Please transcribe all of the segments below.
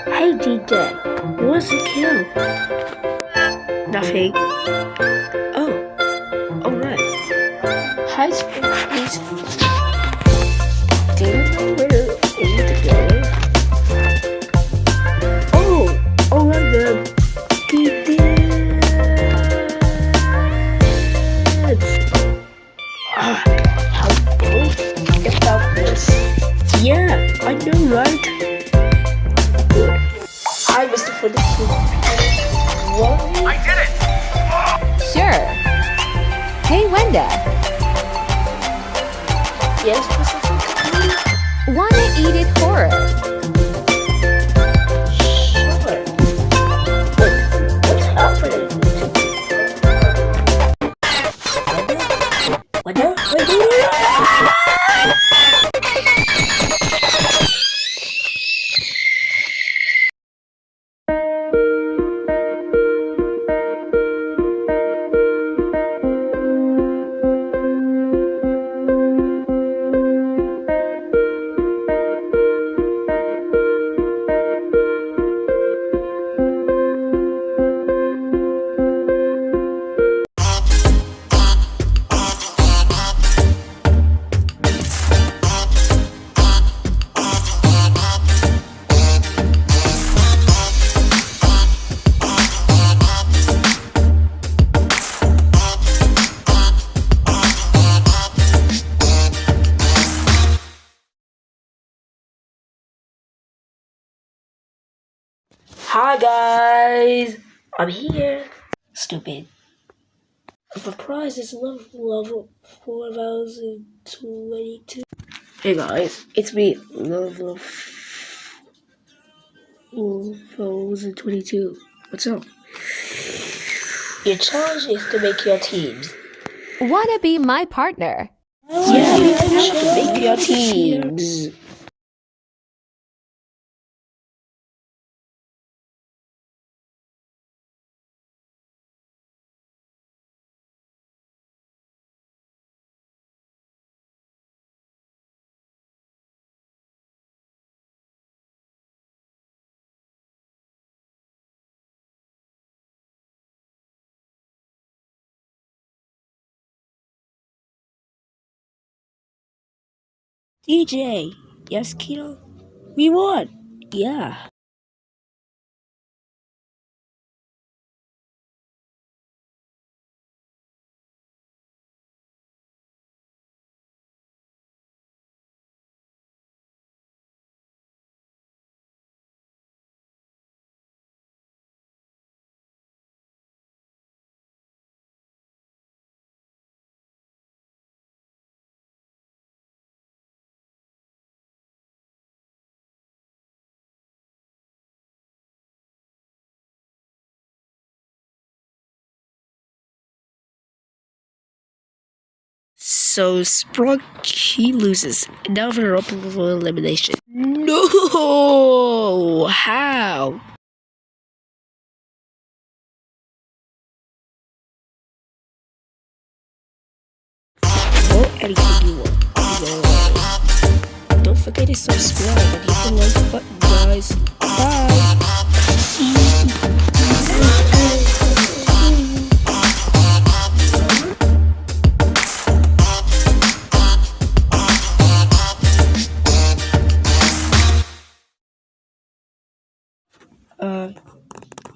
Hey DJ, what's the kill? Nothing. Oh, alright. High school please. Do you know where we together? Oh, alright then. He did. How bold about this? Yeah, I know, right? Good. Hi, Mr. 42. What? I did it! Sure. Hey, Wenda. Yes, Mr. 42. Wanna eat it horror? Sure. Wait, what's happening? Wait. Hi guys, I'm here. Stupid. The prize is level 4022. Hey guys, it's me, level 4022. What's up? Your challenge is to make your teams. Wanna be my partner? Yeah, you have to make your teams. DJ, yes, Kino? We won! Yeah. So Sprocky loses. Another operable elimination. No! How? Vote anything you want. Don't forget to subscribe and hit the like button, guys. Bye!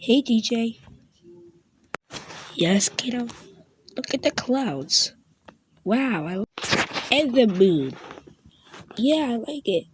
Hey DJ. Yes, kiddo. Look at the clouds. Wow, and the moon. Yeah, I like it.